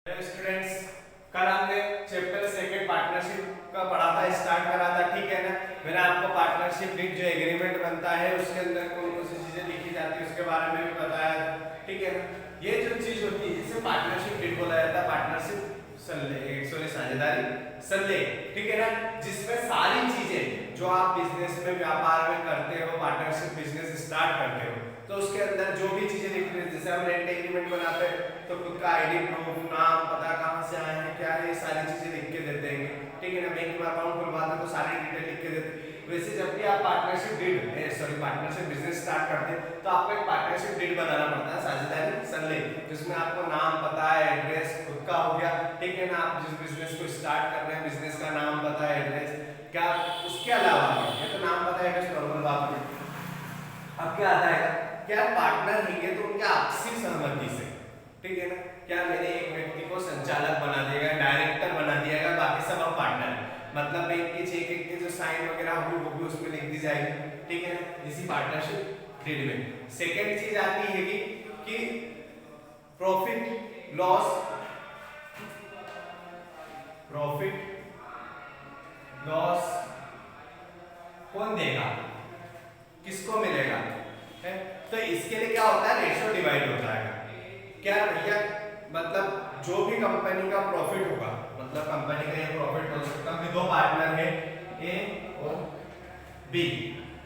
Students, कल हमने chapter second partnership का पढ़ा था, स्टार्ट करा था, ठीक है ना। मैंने आपको पार्टनरशिप डीड जो एग्रीमेंट बनता है उसके अंदर कौन कौन सी चीजें लिखी जाती है उसके बारे में भी बताया, ठीक है ना। ये जो चीज होती है इसे पार्टनरशिप डीड बोला जाता है, पार्टनरशिप साझेदारी संलेख, ठीक है ना। जिसमें सारी चीजें जो आप बिजनेस में व्यापार में करते हो, पार्टनरशिप बिजनेस स्टार्ट करते हो, तो उसके अंदर जो भी चीजें लिखी हैं, जैसे हम रेंट एग्रीमेंट बनाते हैं तो खुद का आईडी प्रूफ, नाम, पता, कहां से आए हैं, क्या है, ये सारी चीजें लिख के देते हैं, ठीक है ना। बैंक में अकाउंट खुलवाते हैं तो सारी डिटेल लिख के देते हैं। वैसे जब भी आप पार्टनरशिप बिजनेस स्टार्ट करते हैं तो आपको एक पार्टनरशिप डीड बनाना पड़ता है, साझेदारी संलेख, जिसमें आपको नाम, पता, एड्रेस खुद का हो गया, ठीक है ना। आप जिस बिजनेस को स्टार्ट कर रहे हैं बिजनेस का नाम, पता, एड्रेस क्या, उसके अलावा ये तो नाम, पता, एड्रेस नॉर्मल बात है। अब क्या आता है, क्या पार्टनर रहेंगे तो उनके आपसी सहमति से, ठीक है ना। क्या मैंने एक व्यक्ति को संचालक बना दिया, डायरेक्टर बना दिया, बाकी सब हम पार्टनर है, मतलब बैंक के चेक के जो साइन वगैरह होगी वो भी उसमें लिख दी जाएगी, ठीक है ना। इसी पार्टनरशिप डीड में सेकंड चीज आती है कि प्रॉफिट लॉस कौन देगा, किसको मिलेगा है। तो इसके लिए क्या होता है, रेशियो डिवाइड होता है। क्या भैया, मतलब जो भी कंपनी का प्रॉफिट होगा, मतलब कंपनी का ये प्रॉफिट हो सकता है कि दो पार्टनर है ए और बी,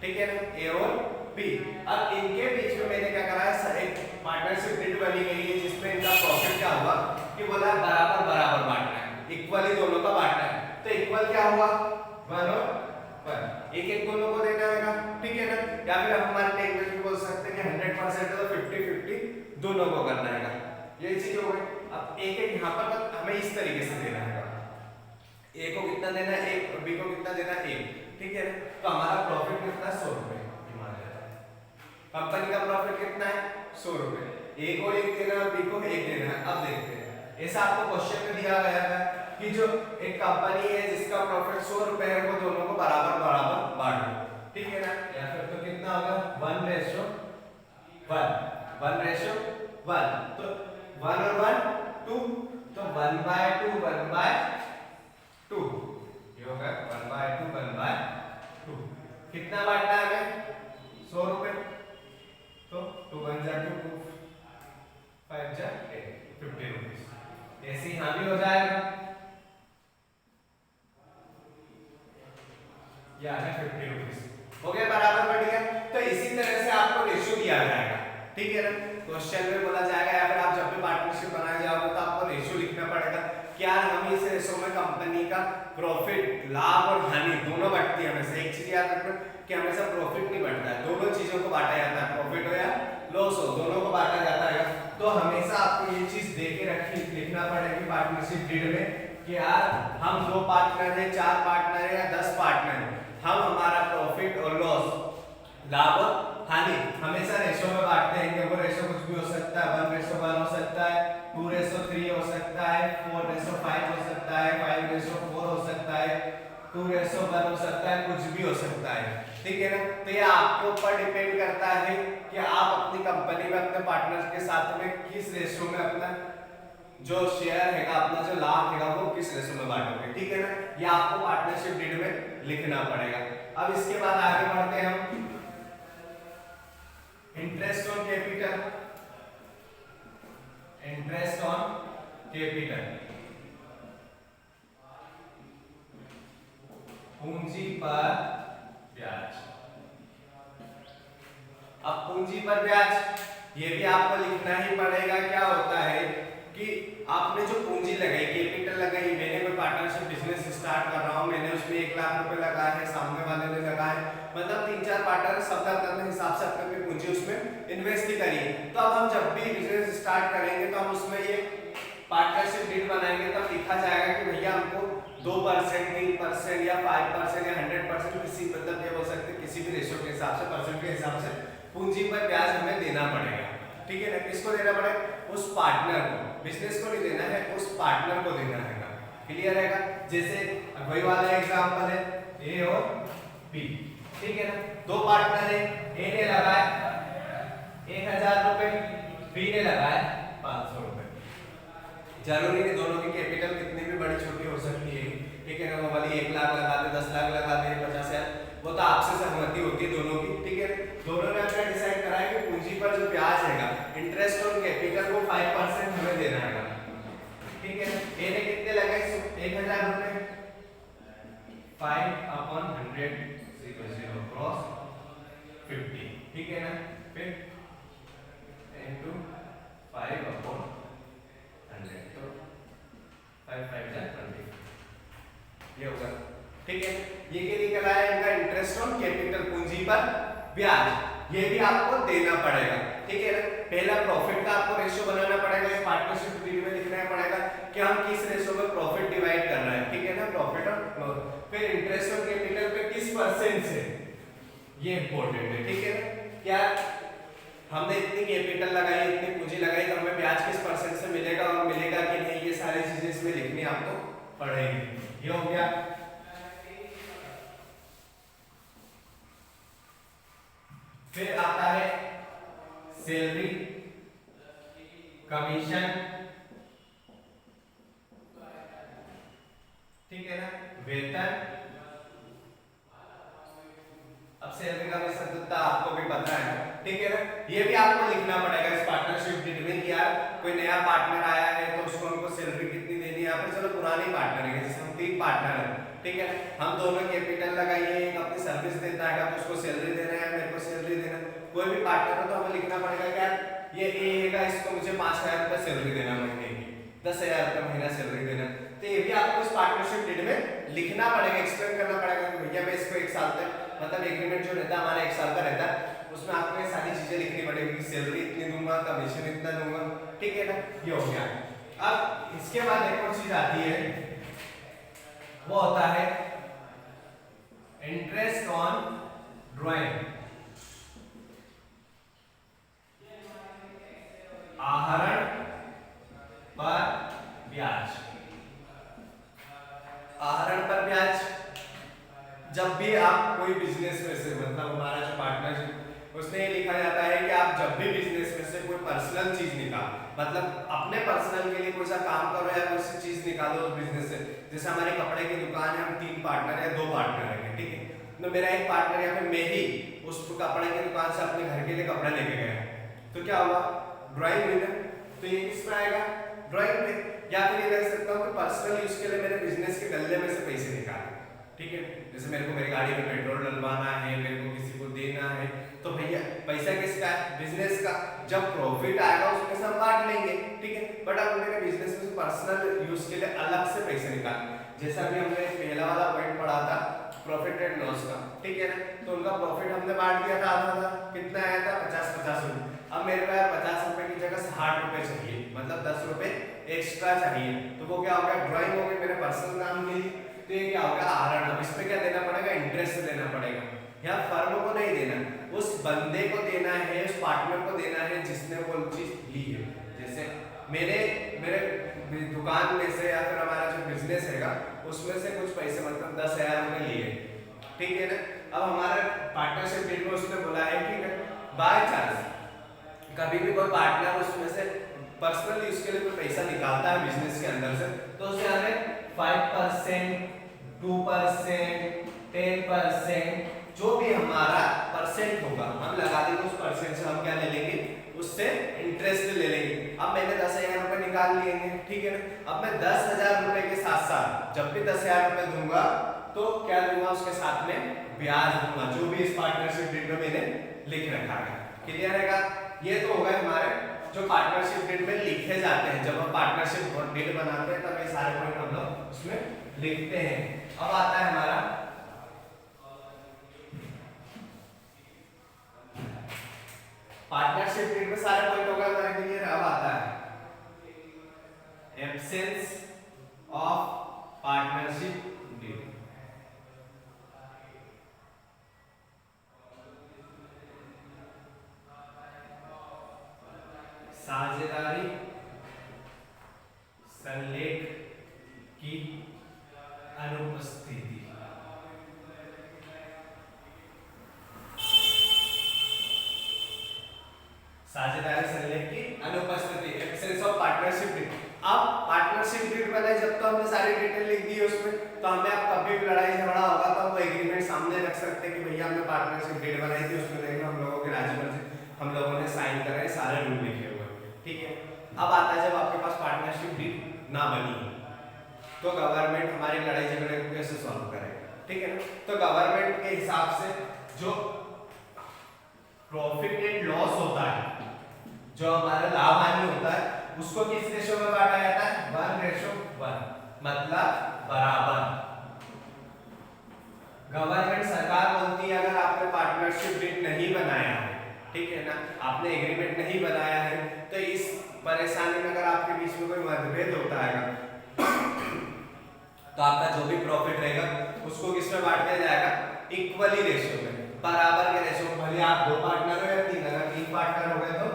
ठीक है ना, ए और बी। अब इनके बीच में मैंने क्या करा है, एक पार्टनरशिप डीड बनी गई है जिसमें इनका प्रॉफिट क्या हुआ कि बोला बराबर बराबर बांटना है, इक्वली दोनों का बांटना है। तो इक्वल क्या हुआ, 1 और 1, एक एक दोनों को देना है, ठीक है ना। या फिर हम हमारे टेक्निक में बोल सकते हैं कि 100% है तो 50-50 दोनों को करना है, ये चीज हो गई। अब एक एक यहाँ पर हमें इस तरीके से देना है, ए को कितना देना है, एक, और बी को कितना देना है, एक, ठीक है। तो हमारा प्रॉफिट कितना है, 100 रुपए। कंपनी का प्रॉफिट कितना है, 100 रुपए। ए को 1 देना है, बी को 1 देना है। अब देखते हैं, ऐसा आपको क्वेश्चन में दिया गया है कि जो एक कंपनी है जिसका प्रॉफिट 100 रुपए है वो दोनों को बराबर बराबर बांट दो, ठीक है ना। या फिर तो कितना होगा, 1:1, 1:1, तो 1 और 1 2, तो 1/2 1/2, ये होगा 1/2 1/2। कितना बांटना है हमें, 100 रुपए, तो 2 1 जा 2, 2 5 जा 8, 50 रुपीस। ऐसे ही यहां भी हो जाएगा, या है 50 रुपीस, हो गया बराबर बढ़ गया। तो इसी तरह से आपको रेशियो दिया जाएगा, ठीक है ना। क्वेश्चन में बोला जाएगा या फिर आप जब भी पार्टनरशिप बनाए जाओगे तो आपको रेशियो लिखना पड़ेगा। क्या हम इस रेशियो में कंपनी का प्रॉफिट, लाभ और हानि दोनों बढ़ती है हमेशा। एक चीज याद रखना कि हमेशा प्रॉफिट नहीं बढ़ता है, दोनों चीजों को बांटा जाता है, प्रॉफिट हो या लॉस हो दोनों को बांटा जाता है। तो हमेशा आपको ये चीज दे के रखी लिखना पड़ेगी पार्टनरशिप डीड में कि यार हम 2 पार्टनर हैं, 4 पार्टनर हैं या 10 पार्टनर हैं, हम हमारा प्रॉफिट और लॉस, लाभ हानि हमेशा रेशो में बांटते हैं। कि वो रेशो कुछ भी हो सकता है, 1:1 हो सकता है, 2:3 हो सकता है, 4:5 हो सकता है, 5:4 हो सकता है, 2:1 हो सकता है, कुछ भी हो सकता है, ठीक है ना। तो ये आपके ऊपर डिपेंड करता है कि आप अपनी कंपनी में अपने पार्टनर के साथ में किस रेशो में अपना जो शेयर है, अपना जो लाभ है वो किस रेशो में बांटोगे, ठीक है ना। ये आपको पार्टनरशिप डीड में लिखना पड़ेगा। अब इसके बाद आगे बढ़ते हैं हम, interest on capital, interest on capital, पूंजी पर ब्याज। अब पूंजी पर ब्याज ये भी आपको लिखना ही पड़ेगा। क्या होता है कि आपने जो पूंजी लगाई, कैपिटल लगाई, मैंने कोई पार्टनरशिप बिजनेस स्टार्ट कर रहा हूं, मैंने उसमें 1 लाख रुपए लगाए हैं, सामने वाले ने लगाए, मतलब 3-4 पार्टनर सब अपने हिसाब से अपने पूंजी उसमें इन्वेस्ट ही करिए। तो अब हम जब भी बिजनेस स्टार्ट करेंगे तो हम उसमें ये पार्टनरशिप डीड बनाएंगे, तब लिखा जाएगा कि भैया हमको 2%, 3% या 5% या 100%, किसी मतलब ये बोल सकते हैं किसी भी रेशियो के हिसाब से, परसेंट के हिसाब से पूंजी पर ब्याज हमें देना पड़ेगा, ठीक है ना। किसको देना पड़ेगा, उस पार्टनर को, बिजनेस को नहीं देना है, उस पार्टनर को देना है। क्लियर है? जैसे वही वाला एग्जांपल है, ए और बी, ठीक है ना। 2 पार्टनर है, ए ने लगाए 1000 रुपए, बी ने लगाए 500 रुपए। जरूरी नहीं दोनों की कैपिटल कितनी भी बड़ी छोटी हो सकती है, ठीक है ना। वो वाली 1 लाख लगा दे, 10 लाख लगा दे, 50,000, वो तो आपसे सहमति होती है दोनों की, ठीक है। दोनों ने अपना डिसाइड करा है कि पूंजी पर जो ब्याज है इंटरेस्ट ऑन कैपिटल वो 5% हमें देना है, ठीक है। ए ने कितने लगाए 1000 रुपए, 5/100 0 क्रॉस 50, ठीक है ना। फिर इनटू 5/100 तो 5×5 = 20, ये होगा, ठीक है। ये क्या निकल आया इनका इंटरेस्ट ऑन कैपिटल, पूंजी पर ब्याज। ये भी आपको देना पड़ेगा, ठीक है ना। पहला प्रॉफिट का आपको रेशियो बनाना पड़ेगा, इस पार्टनरशिप डीड में लिखना पड़ेगा कि हम किस रेशियो में प्रॉफिट डिवाइड कर रहे हैं, ठीक है ना, प्रॉफिट और लॉस। फिर इंटरेस्ट ऑन कैपिटल पे किस परसेंट से, ये इंपॉर्टेंट है, ठीक है ना। क्या हमने इतनी कैपिटल लगाई, इतनी पूंजी लगाई, तो हमें ब्याज किस परसेंट से मिलेगा और मिलेगा कि नहीं, ये सारी चीजें इसमें लिखनी आपको पड़ेगी। ये हो गया। फिर आता है सैलरी, कमीशन, ठीक है ना, वेतन। अब सैलरी का भी सत्ता आपको भी पता है, ठीक है ना। ये भी आपको लिखना पड़ेगा इस पार्टनरशिप डीड में कि यार कोई नया पार्टनर आया है तो उसको हमको सैलरी कितनी देनी है। यहाँ पर चलो पुरानी पार्टनर है, जैसे हम 3 पार्टनर है, ठीक है, हम दोनों कैपिटल लगाइए, एक अपनी सर्विस देता है तो उसको सैलरी देना है, मेरे को सैलरी देना है। कोई भी पार्टनर हो तो हमें लिखना पड़ेगा कि यार ये ए का, इसको मुझे 5,000 रुपये सैलरी देना महीने की, 10,000 रुपये महीना सैलरी देना। तो ये भी आपको इस पार्टनरशिप डीड में लिखना पड़ेगा, एक्सप्लेन करना पड़ेगा कि भैया मैं इसको 1 साल तक, मतलब एग्रीमेंट जो रहता है हमारा 1 साल का रहता है, उसमें आपको ये सारी चीजें लिखनी पड़ेगी कि सैलरी इतनी दूंगा, कमीशन इतना दूंगा, ठीक है ना। ये हो गया। अब इसके बाद एक और चीज आती है, वो होता है इंटरेस्ट ऑन ड्राइंग, आहरण पर ब्याज। आहरण पर ब्याज, जब भी आप कोई बिजनेस में से, मतलब हमारा जो पार्टनरशिप उसने ये लिखा जाता है कि आप जब भी बिजनेस में से कोई पर्सनल चीज निकाल, मतलब अपने पर्सनल के लिए कोई सा काम करो या कोई सी चीज निकालो उस बिजनेस से। जैसे हमारी कपड़े की दुकान है, हम 3 पार्टनर है, 2 पार्टनर है, ठीक है। तो मेरा एक पार्टनर या फिर मैं ही उस कपड़े की दुकान से अपने घर के लिए कपड़े लेके गया, तो क्या हुआ, ड्राइंग हुई ना। तो ये किसमें आएगा, ड्राइंग में। या फिर ये कह सकता हूँ कि पर्सनल यूज के लिए मेरे बिजनेस के गल्ले में से पैसे निकाले, ठीक है। जैसे मेरे को मेरी गाड़ी में पेट्रोल डलवाना है, मेरे को किसी को देना है, तो भैया पैसा किसका है, बिजनेस का। जब प्रॉफिट आएगा उसमें से हम बांट लेंगे, ठीक है। बट अब मेरे बिजनेस में पर्सनल यूज के लिए अलग से पैसे निकालने, जैसा भी हमने पहला वाला पॉइंट पढ़ा था प्रॉफिट एंड लॉस का, ठीक है ना। तो उनका प्रॉफिट हमने बांट दिया था, आधा कितना आया था, 50-50 रुपए। अब मेरे पास 50 रुपए की जगह 60 रुपए चाहिए, मतलब 10 रुपए एक्स्ट्रा चाहिए, तो वो क्या हो गया, ड्राइंग हो गई मेरे पर्सनल नाम के लिए। तो ये क्या होगा, आहरण। अब इसमें क्या देना पड़ेगा, इंटरेस्ट देना पड़ेगा। या फर्म को नहीं देना, उस बंदे को देना है, उस पार्टनर को देना है जिसने वो चीज ली है। जैसे मेरे दुकान में से या फिर हमारा जो बिजनेस हैगा उसमें से कुछ पैसे, मतलब 10,000 रुपए लिए, ठीक है ना। अब हमारा पार्टनरशिप डीड में उसने बोला है कि बाय चांस कभी भी कोई पार्टनर उसमें से पर्सनल यूज के लिए कोई पैसा निकालता है बिजनेस के अंदर से, तो उसे हमें 5%, 2%, 10%, जो भी हमारा परसेंट होगा हम लगा देंगे, उस परसेंट से हम क्या ले लेंगे, उससे इंटरेस्ट ले लेंगे। अब मैंने 10,000 रुपए निकाल लिए हैं, ठीक है ना। अब मैं 10,000 रुपए के साथ साथ जब भी 10,000 रुपए दूंगा तो क्या दूंगा, उसके साथ में ब्याज दूंगा, जो भी इस पार्टनरशिप डीड में मैंने लिख रखा है। क्लियर है? ये तो होगा हमारे जो पार्टनरशिप डीड में लिखे जाते हैं। जब हम पार्टनरशिप डीड बनाते हैं तब ये सारे पॉइंट हम लोग उसमें लिखते हैं। अब आता है हमारा पार्टनरशिप डीड में सारे पॉइंट होगा हमारे क्लियर। अब आता है एब्सेंस ऑफ पार्टनरशिप डीड। साझेदारी संलेख की अनुपस्थिति। साझेदारी संलेख की अनुपस्थिति, एब्सेंस ऑफ पार्टनरशिप डीड। अब पार्टनरशिप डीड बनाई, जब तो हमने सारी डिटेल लिख दी है उसमें, तो हमें अब कभी भी लड़ाई झगड़ा होगा तो वो एग्रीमेंट सामने रख सकते हैं कि भैया हमने पार्टनरशिप डीड बनाई थी, उसमें देखो हम लोगों के राजी मर्जी हम लोगों ने साइन करे, सारे रूल लिखे हुए हैं, ठीक है। अब आता है जब आपके पास पार्टनरशिप डीड ना बनी तो गवर्नमेंट हमारी लड़ाई झगड़े को कैसे सॉल्व करेगा, ठीक है ना। तो गवर्नमेंट के हिसाब से जो प्रॉफिट एंड लॉस होता है, जो हमारा लाभ हानि होता है, उसको किस रेशो में बांटा जाता है, 1:1, मतलब बराबर। गवर्नमेंट सरकार बोलती है अगर आपने पार्टनरशिप डीड नहीं बनाया है, ठीक है ना, आपने एग्रीमेंट नहीं बनाया है, तो इस परेशानी में अगर आपके बीच में कोई मतभेद होता है तो आपका जो भी प्रॉफिट रहेगा उसको किस में बांट दिया जाएगा, इक्वली रेशो में, बराबर के रेशो में। भले आप 2 पार्टनर हो या 3, अगर 3 पार्टनर हो गए तो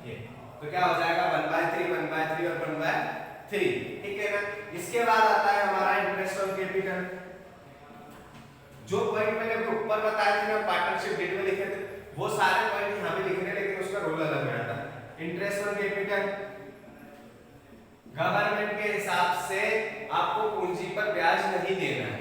ये, तो क्या हो जाएगा 1/3, 1/3 और 1/3, ठीक है ना। इसके बाद आता है हमारा इंटरेस्ट ऑन कैपिटल। जो पॉइंट मैंने ऊपर बताया थे ना पार्टनरशिप डीड में लिखे थे, वो सारे पॉइंट यहाँ पे लिखने, लेकिन उसका रोल अलग हो जाता है। इंटरेस्ट ऑन कैपिटल, गवर्नमेंट के हिसाब से आपको पूंजी पर ब्याज नहीं देना है,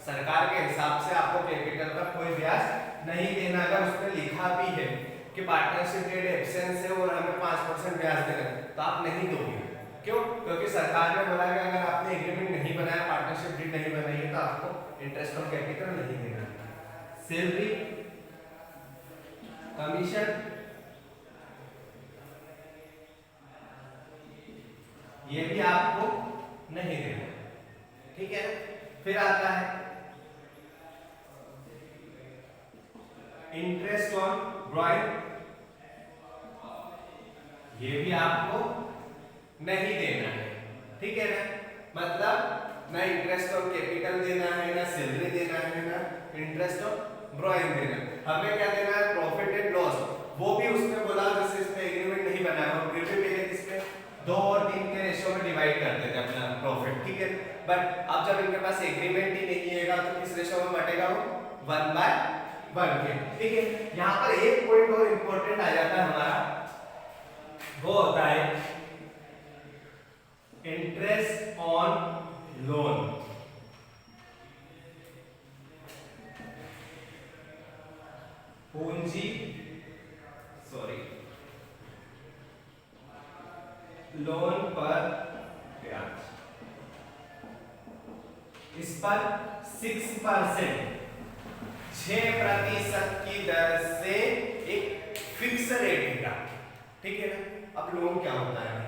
सरकार के हिसाब से आपको कैपिटल पर कोई ब्याज नहीं देना। अगर उसमें लिखा भी है कि पार्टनरशिप डीड एब्सेंस है और हमें 5% ब्याज देना है, तो आप नहीं दोगे। क्यों? क्योंकि सरकार ने बोला कि अगर आपने एग्रीमेंट नहीं बनाया, पार्टनरशिप डीड नहीं बनाई है, तो आपको इंटरेस्ट ऑन कैपिटल नहीं देना। सैलरी, कमीशन, ये भी आपको नहीं देना, ठीक है। फिर आता है इंटरेस्ट ऑन ड्रॉइंग, ये भी आपको नहीं देना है, ठीक है ना। मतलब ना इंटरेस्ट ऑन कैपिटल देना है, ना सैलरी देना है, ना इंटरेस्ट ऑन ड्रॉइंग देना है। हमें क्या देना है, प्रॉफिट एंड लॉस, वो भी उसने बोला जैसे इसमें एग्रीमेंट नहीं बनाया हो, फिर भी पहले किसमें 2 और 3 के रेशियो में डिवाइड करते थे अपना प्रॉफिट, ठीक है। बट अब जब इनके पास एग्रीमेंट ही नहीं है तो किस रेशियो में बटेगा, वो 1/1 के, ठीक है। यहाँ पर एक पॉइंट और इंपॉर्टेंट आ जाता है हमारा, वो होता है इंटरेस्ट ऑन लोन। पूंजी, लोन पर ब्याज, इस पर 6%, 6% की दर से एक फिक्स रेट का, ठीक है ना। अब लोन क्या होता है,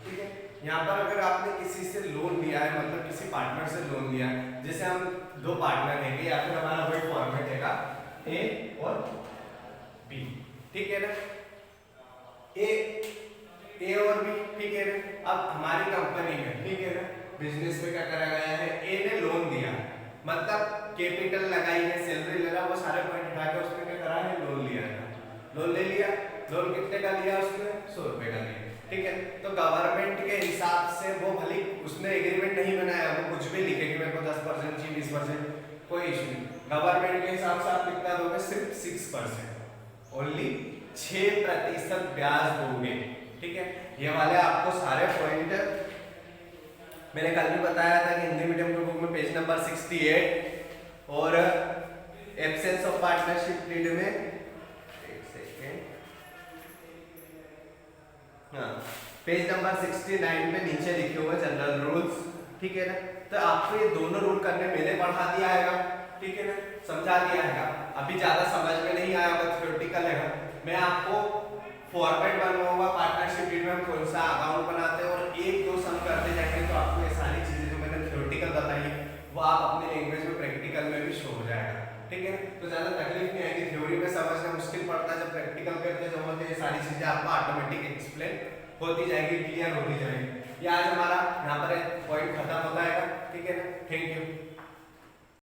ठीक है। यहाँ पर अगर आपने किसी से लोन लिया है, मतलब किसी पार्टनर से लोन लिया है, जैसे हम 2 पार्टनर हैं या फिर हमारा वही फॉर्मेट हैगा ए और बी, ठीक है ना, ए और बी, ठीक है ना। अब हमारी कंपनी में, ठीक है ना, बिजनेस में क्या करा गया है, ए ने लोन दिया, मतलब कैपिटल लगाई है, सैलरी लगा, वो सारे पॉइंट उठा के उसने क्या करा है, लोन लिया है। लोन ले लिया, लोन कितने का लिया उसने, 100 रुपए का लिया, ठीक है। तो गवर्नमेंट के हिसाब से वो भले उसने एग्रीमेंट नहीं बनाया, वो कुछ भी लिखे कि मेरे को 10% चाहिए, 20%, कोई इशू नहीं। गवर्नमेंट के हिसाब से आप कितना दोगे, सिर्फ 6%, ओनली 6% ब्याज दोगे, ठीक है। ये वाले आपको सारे पॉइंट मैंने कल भी बताया था कि हिंदी मीडियम के बुक में पेज नंबर 68 और एब्सेंस ऑफ पार्टनरशिप डीड में, एक सेकेंड, हाँ, पेज नंबर 69 में नीचे लिखे हुए जनरल रूल्स, ठीक है ना। तो आपको ये दोनों रूल करने मैंने पढ़ा दिया है, ठीक है ना, समझा दिया है। अभी ज्यादा समझ में नहीं आया होगा, थ्योरेटिकल है। मैं आपको फॉर्मेट बनवाऊंगा पार्टनरशिप डीड में, कौन सा अकाउंट बनाते हैं और 1-2 सम करते जाएंगे, तो आपको ये सारी चीजें जो मैंने थ्योरेटिकल बताई है वो आप अपने लैंग्वेज में प्रैक्टिकल में भी शो हो जाएगा, ठीक है। तो ज्यादा तकलीफ नहीं आएगी, थ्योरी में समझना मुश्किल पड़ता है, जब प्रैक्टिकल करते जाओ तो ये सारी चीजें आपको ऑटोमेटिक एक्सप्लेन होती जाएगी, क्लियर होती जाएगी। ये आज हमारा यहाँ पर पॉइंट खत्म होता है, ठीक है ना। Thank you.